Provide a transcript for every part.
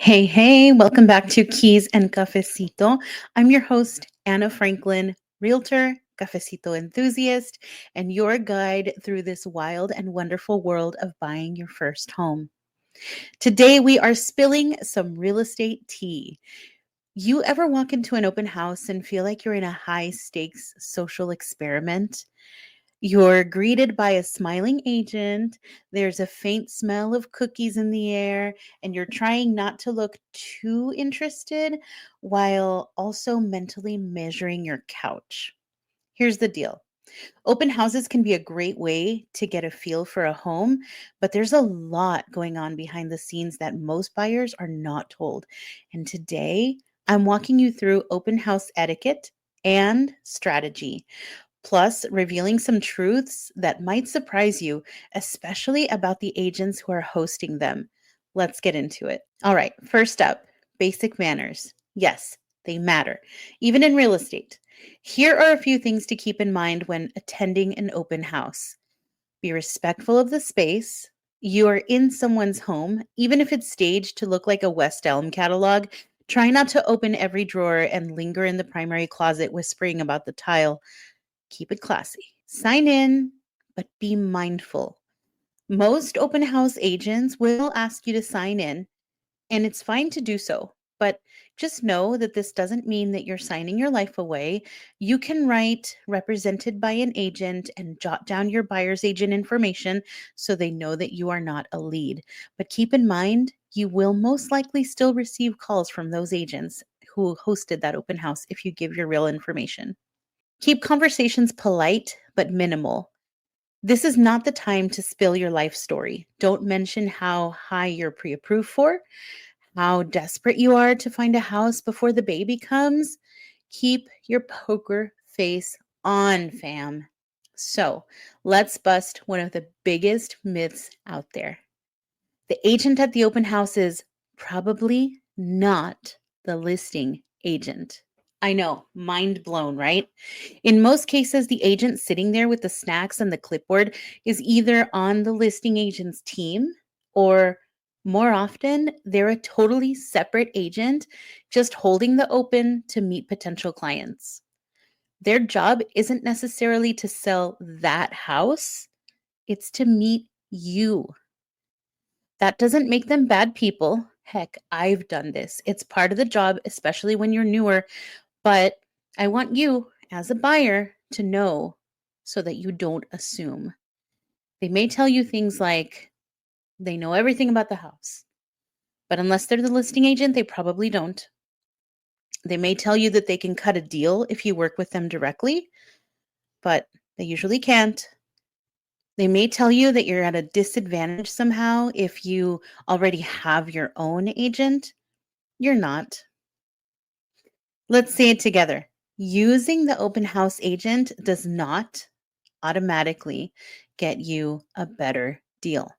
Hey, hey, welcome back to Keys and Cafecito. I'm your host, Anna Franklin, realtor, cafecito enthusiast, and your guide through this wild and wonderful world of buying your first home. Today, we are spilling some real estate tea. You ever walk into an open house and feel like you're in a high stakes social experiment? You're greeted by a smiling agent. There's a faint smell of cookies in the air, and you're trying not to look too interested while also mentally measuring your couch. Here's the deal. Open houses can be a great way to get a feel for a home, but there's a lot going on behind the scenes that most buyers are not told. And today, I'm walking you through open house etiquette and strategy, plus revealing some truths that might surprise you, especially about the agents who are hosting them. Let's get into it. All right, first up, basic manners. Yes, they matter, even in real estate. Here are a few things to keep in mind when attending an open house. Be respectful of the space. You are in someone's home, even if it's staged to look like a West Elm catalog. Try not to open every drawer and linger in the primary closet whispering about the tile. Keep it classy. Sign in, but be mindful. Most open house agents will ask you to sign in, and it's fine to do so. But just know that this doesn't mean that you're signing your life away. You can write represented by an agent and jot down your buyer's agent information so they know that you are not a lead. But keep in mind, you will most likely still receive calls from those agents who hosted that open house if you give your real information. Keep conversations polite but minimal. This is not the time to spill your life story. Don't mention how high you're pre approved for, how desperate you are to find a house before the baby comes. Keep your poker face on, fam. So let's bust one of the biggest myths out there. The agent at the open house is probably not the listing agent. I know, mind blown, right? In most cases, the agent sitting there with the snacks and the clipboard is either on the listing agent's team, or more often, they're a totally separate agent just holding the open to meet potential clients. Their job isn't necessarily to sell that house, it's to meet you. That doesn't make them bad people. Heck, I've done this. It's part of the job, especially when you're newer, but I want you, as a buyer, to know so that you don't assume. They may tell you things like they know everything about the house, but unless they're the listing agent, they probably don't. They may tell you that they can cut a deal if you work with them directly, but they usually can't. They may tell you that you're at a disadvantage somehow if you already have your own agent. You're not. Let's say it together. Using the open house agent does not automatically get you a better deal.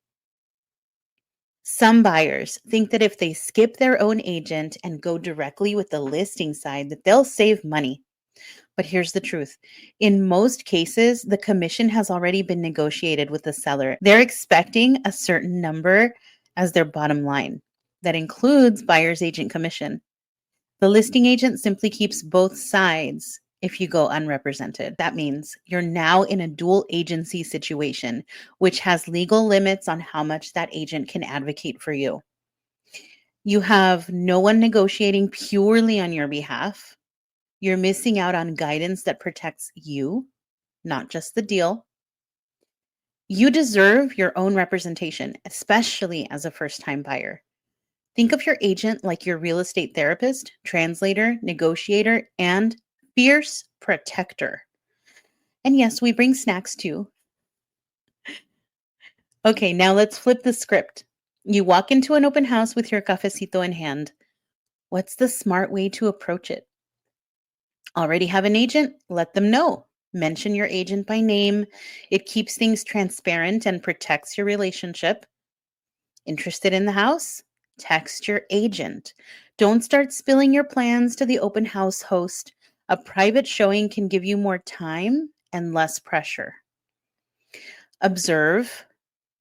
Some buyers think that if they skip their own agent and go directly with the listing side that they'll save money. But here's the truth. In most cases, the commission has already been negotiated with the seller. They're expecting a certain number as their bottom line. That includes buyer's agent commission. The listing agent simply keeps both sides if you go unrepresented. That means you're now in a dual agency situation, which has legal limits on how much that agent can advocate for you. You have no one negotiating purely on your behalf. You're missing out on guidance that protects you, not just the deal. You deserve your own representation, especially as a first time buyer. Think of your agent like your real estate therapist, translator, negotiator, and fierce protector. And yes, we bring snacks too. Okay, now let's flip the script. You walk into an open house with your cafecito in hand. What's the smart way to approach it? Already have an agent? Let them know. Mention your agent by name. It keeps things transparent and protects your relationship. Interested in the house? Text your agent. Don't start spilling your plans to the open house host. A private showing can give you more time and less pressure. Observe,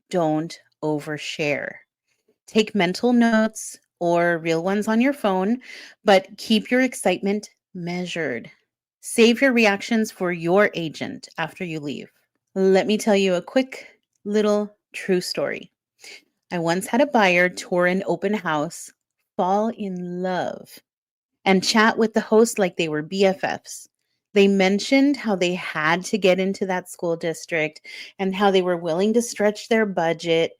don't overshare. Take mental notes or real ones on your phone, but keep your excitement measured. Save your reactions for your agent after you leave. Let me tell you a quick little true story. I once had a buyer tour an open house, fall in love, and chat with the host like they were BFFs. They mentioned how they had to get into that school district and how they were willing to stretch their budget.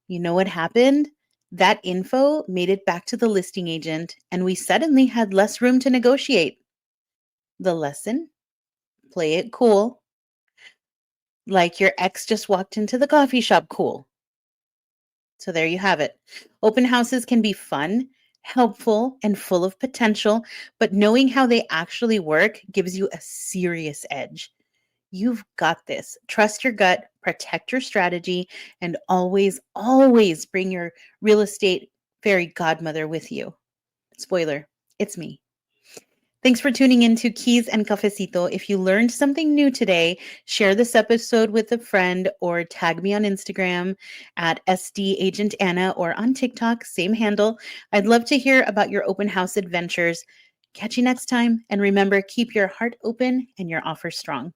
You know what happened? That info made it back to the listing agent, and we suddenly had less room to negotiate. The lesson: play it cool, like your ex just walked into the coffee shop cool. So there you have it. Open houses can be fun, helpful, and full of potential, but knowing how they actually work gives you a serious edge. You've got this. Trust your gut, protect your strategy, and always, always bring your real estate fairy godmother with you. Spoiler, it's me. Thanks for tuning in to Keys and Cafecito. If you learned something new today, share this episode with a friend or tag me on Instagram at SD Agent Anna or on TikTok, same handle. I'd love to hear about your open house adventures. Catch you next time. And remember, keep your heart open and your offer strong.